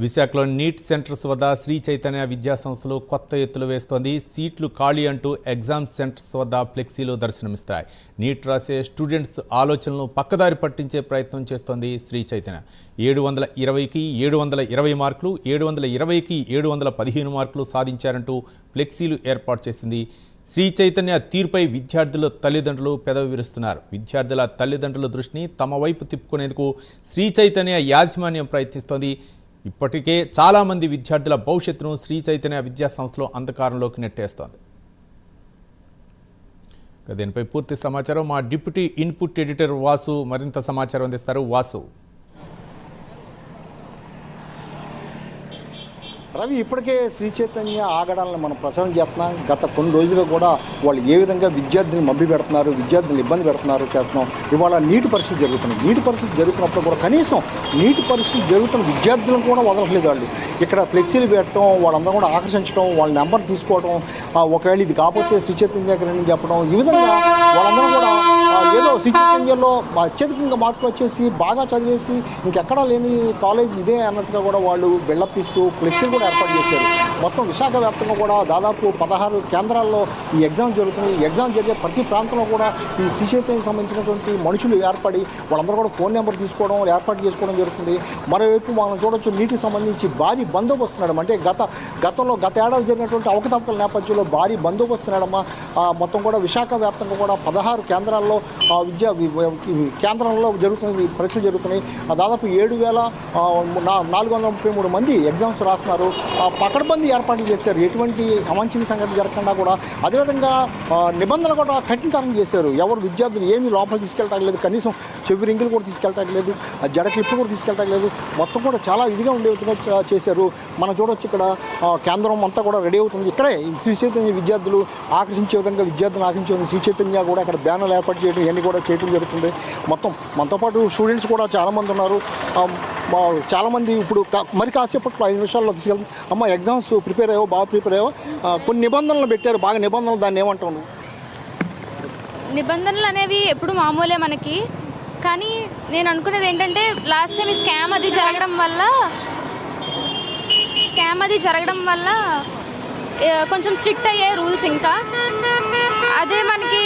విశాఖలో neat centres వద్ద శ్రీ చైతన్య విద్యా సంస్థలు కొత్త ఎత్తులు వేస్తోంది. సీట్లు ఖాళీ అంటూ ఎగ్జామ్ సెంటర్స్ వద్ద ఫ్లెక్సీలు దర్శనమిస్తాయి. నీట్ రాసే స్టూడెంట్స్ ఆలోచనలను పక్కదారి పట్టించే ప్రయత్నం చేస్తోంది శ్రీ చైతన్య. 720కి 720 మార్కులు, 720కి 715 మార్కులు సాధించారంటూ ఫ్లెక్సీలు ఏర్పాటు చేసింది. శ్రీ చైతన్య తీరుపై విద్యార్థుల తల్లిదండ్రులు పెదవి విరుస్తున్నారు. విద్యార్థుల తల్లిదండ్రుల దృష్టిని తమ వైపు తిప్పుకునేందుకు శ్రీ చైతన్య యాజమాన్యం ప్రయత్నిస్తోంది. ఇప్పటికే చాలామంది విద్యార్థుల భవిష్యత్తును శ్రీ చైతన్య విద్యా సంస్థలో అంధకారంలోకి నెట్టేస్తోంది. దీనిపై పూర్తి సమాచారం మా డిప్యూటీ ఇన్పుట్ ఎడిటర్ వాసు మరింత సమాచారం అందిస్తారు. వాసు, రవి, ఇప్పటికే శ్రీ చైతన్య ఆగడాలను మనం ప్రచారం చేస్తున్నాం. గత కొన్ని రోజులుగా కూడా వాళ్ళు ఏ విధంగా విద్యార్థిని మభ్య పెడుతున్నారు, విద్యార్థులు ఇబ్బంది చేస్తున్నాం. ఇవాళ నీటి పరీక్షలు జరుగుతున్నాయి. నీటి పరీక్షలు జరుగుతున్నప్పుడు కూడా కనీసం నీటి పరీక్షలు జరుగుతున్న విద్యార్థులను కూడా వదలట్లేదు. వాళ్ళు ఇక్కడ ఫ్లెక్సీలు పెట్టడం, వాళ్ళందరూ కూడా ఆకర్షించడం, వాళ్ళ నెంబర్ తీసుకోవడం, ఒకవేళ ఇది కాకపోతే శ్రీ చైతన్య రండి చెప్పడం, ఈ విధంగా వాళ్ళందరూ కూడా ఏదో శ్రీ చైతన్యలో అత్యధికంగా మార్కులు వచ్చేసి బాగా చదివేసి ఇంకెక్కడా లేని కాలేజ్ ఇదే అన్నట్టుగా కూడా వాళ్ళు బిల్డప్ ఇస్తూ ఫ్లెక్సీలు కూడా ఏర్పాటు చేశారు. మొత్తం విశాఖ వ్యాప్తంగా కూడా దాదాపు 16 కేంద్రాల్లో ఈ ఎగ్జామ్ జరుగుతుంది. ఈ ఎగ్జామ్ జరిగే ప్రతి ప్రాంతంలో కూడా ఈ శ్రీ చైతన్యకి సంబంధించినటువంటి మనుషులు ఏర్పడి వాళ్ళందరూ కూడా ఫోన్ నెంబర్ తీసుకోవడం, ఏర్పాటు చేసుకోవడం జరుగుతుంది. మరోవైపు మనం చూడొచ్చు, నీటికి సంబంధించి భారీ బందోబస్తు మేడం. అంటే గత ఏడాది జరిగినటువంటి అవకతవకల నేపథ్యంలో భారీ బందోబస్తు మేడమ్మా. మొత్తం కూడా విశాఖ వ్యాప్తంగా కూడా 16 కేంద్రాల్లో కేంద్రంలో జరుగుతుంది, పరీక్షలు జరుగుతున్నాయి. దాదాపు 7,433 మంది ఎగ్జామ్స్ రాస్తున్నారు. పకడ్బందీ ఏర్పాట్లు చేశారు, ఎటువంటి అవాంఛనీయ సంఘటన జరగకుండా కూడా. అదేవిధంగా నిబంధనలు కూడా కఠినతరం చేశారు. ఎవరు విద్యార్థులు ఏమీ లోపల తీసుకెళ్ళటం లేదు, కనీసం చెవి రింగులు కూడా తీసుకెళ్ళటం లేదు, జడ క్లిప్పు కూడా తీసుకెళ్ళటం లేదు. మొత్తం కూడా చాలా ఇదిగా ఉండే విధంగా చేశారు. మనం చూడవచ్చు, ఇక్కడ కేంద్రం అంతా కూడా రెడీ అవుతుంది. ఇక్కడే శ్రీ చైతన్య విద్యార్థులు ఆకర్షించే విధంగా విద్యార్థులను ఆకర్షించే విధంగా శ్రీ చైతన్య కూడా అక్కడ బ్యానర్లు ఏర్పాటు చేయడం, ఇవన్నీ కూడా చేయడం జరుగుతుంది. మొత్తం మనతో పాటు స్టూడెంట్స్ కూడా చాలామంది ఉన్నారు. చాలామంది ఇప్పుడు మరి కాసేపట్లో 5 నిమిషాల్లో తీసుకెళ్తాం. అమ్మ, ఎగ్జామ్స్ ప్రిపేర్ అయ్యావో, బాగా ప్రిపేర్ అయ్యావో? కొన్ని నిబంధనలు పెట్టారు, బాగా నిబంధనలు, దాన్ని ఏమంటావు? నిబంధనలు అనేవి ఎప్పుడు మామూలే మనకి. కానీ నేను అనుకునేది ఏంటంటే, లాస్ట్ టైం ఈ స్కామ్ అది జరగడం వల్ల కొంచెం స్ట్రిక్ట్ అయ్యాయి రూల్స్. ఇంకా అదే మనకి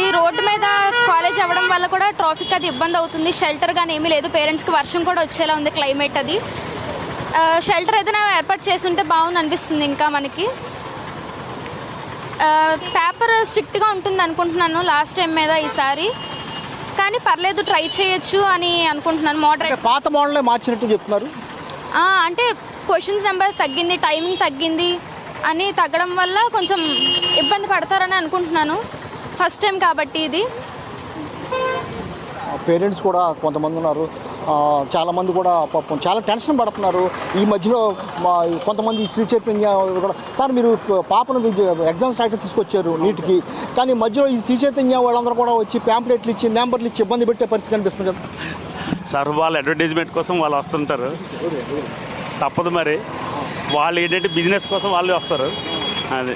ఈ రోడ్డు మీద కాలేజ్ అవ్వడం వల్ల కూడా ట్రాఫిక్ అది ఇబ్బంది అవుతుంది. షెల్టర్ కానీ ఏమీ లేదు. పేరెంట్స్కి వర్షం కూడా వచ్చేలా ఉంది క్లైమేట్ అది. షెల్టర్ ఏదైనా ఏర్పాటు చేస్తుంటే బాగుంది అనిపిస్తుంది. ఇంకా మనకి పేపర్ స్ట్రిక్ట్గా ఉంటుంది అనుకుంటున్నాను లాస్ట్ టైం మీద ఈసారి. కానీ పర్లేదు, ట్రై చేయొచ్చు అని అనుకుంటున్నాను. మోడరేట్ పాత మోడలే మార్చినట్టు చెప్తున్నారు. అంటే క్వశ్చన్స్ నెంబర్ తగ్గింది, టైమింగ్ తగ్గింది అని తగ్గడం వల్ల కొంచెం ఇబ్బంది పడతారని అనుకుంటున్నాను. ఫస్ట్ టైం కాబట్టి ఇది. పేరెంట్స్ కూడా కొంతమంది ఉన్నారు, చాలామంది కూడా పాపం చాలా టెన్షన్ పడుతున్నారు. ఈ మధ్యలో కొంతమంది శ్రీ చైతన్య కూడా, సార్ మీరు పాపను ఎగ్జామ్స్ రాయటం తీసుకొచ్చారు నీటికి, కానీ మధ్యలో ఈ శ్రీ చైతన్య వాళ్ళందరూ కూడా వచ్చి ప్యాంప్లెట్లు ఇచ్చి నెంబర్లు ఇచ్చి ఇబ్బంది పెట్టే పరిస్థితి కనిపిస్తుంది కదా సార్. వాళ్ళ అడ్వర్టైజ్మెంట్ కోసం వాళ్ళు వస్తుంటారు, తప్పదు మరి. వాళ్ళు ఏంటంటే బిజినెస్ కోసం వాళ్ళు వస్తారు. అది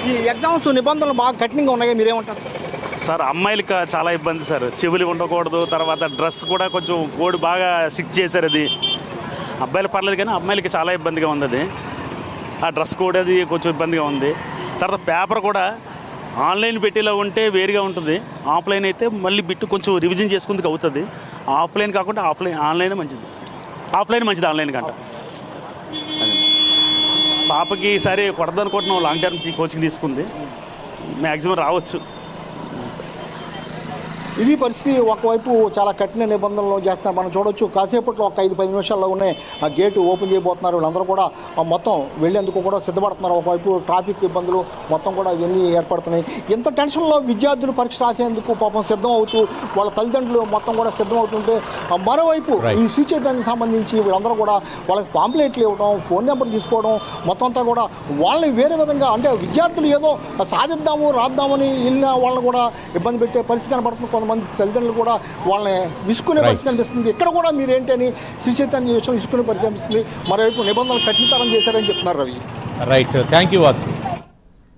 ఈ ఎగ్జామ్స్ నిబంధనలు బాగా కఠినంగా ఉన్నాయి, మీరేమంటారు? సార్, అమ్మాయిలకి చాలా ఇబ్బంది సార్. చెవులు ఉండకూడదు, తర్వాత డ్రెస్ కూడా కొంచెం కోడ్ బాగా స్ట్రిక్ట్ చేశారు. అది అబ్బాయిలు పర్లేదు, కానీ అమ్మాయిలకి చాలా ఇబ్బందిగా ఉంది. అది ఆ డ్రెస్ కోడ్ అది కొంచెం ఇబ్బందిగా ఉంది. తర్వాత పేపర్ కూడా ఆన్లైన్ పెట్టేలా ఉంటే వేరుగా ఉంటుంది, ఆఫ్లైన్ అయితే మళ్ళీ బిట్టు కొంచెం రివిజన్ చేసుకుందుకు అవుతుంది. ఆఫ్లైన్ కాకుండా ఆన్లైన్ మంచిది. ఆఫ్లైన్ మంచిది ఆన్లైన్ కంట. పాపకి ఈసారి కొడదనుకుంటున్నాం, లాంగ్ టర్మ్ కోచింగ్ తీసుకుంది, మ్యాక్సిమం రావచ్చు. ఇది పరిస్థితి. ఒకవైపు చాలా కఠిన నిబంధనలు చేస్తున్నారు. మనం చూడవచ్చు, కాసేపట్లో ఒక 5-10 నిమిషాల్లో ఉన్నాయి ఆ గేటు ఓపెన్ చేయబోతున్నారు. వీళ్ళందరూ కూడా మొత్తం వెళ్ళేందుకు కూడా సిద్ధపడుతున్నారు. ఒకవైపు ట్రాఫిక్ ఇబ్బందులు మొత్తం కూడా ఇవన్నీ ఏర్పడుతున్నాయి. ఇంత టెన్షన్లో విద్యార్థులు పరీక్ష రాసేందుకు పాపం సిద్ధం అవుతూ, వాళ్ళ తల్లిదండ్రులు మొత్తం కూడా సిద్ధం అవుతుంటే, మరోవైపు ఈ శ్రీ చైతన్యానికి సంబంధించి వీళ్ళందరూ కూడా వాళ్ళకి పాంప్లెట్లు ఇవ్వడం, ఫోన్ నెంబర్ తీసుకోవడం, మొత్తం అంతా కూడా వాళ్ళని వేరే విధంగా, అంటే విద్యార్థులు ఏదో సాధిద్దాము రాద్దామని వెళ్ళిన వాళ్ళని కూడా ఇబ్బంది పెట్టే పరిస్థితి కనబడుతుంది. కొంతమంది తల్లిదండ్రులు కూడా వాళ్ళని విసుకునే పరిస్థితి కనిపిస్తుంది. ఇక్కడ కూడా మీరేంటని శ్రీ చైతన్య విషయం విసుకునే పరిస్థితి కనిపిస్తుంది. మరోవైపు నిబంధనలు కఠినతరం చేశారని చెప్తున్నారు. Ravi, right, thank you Vasu.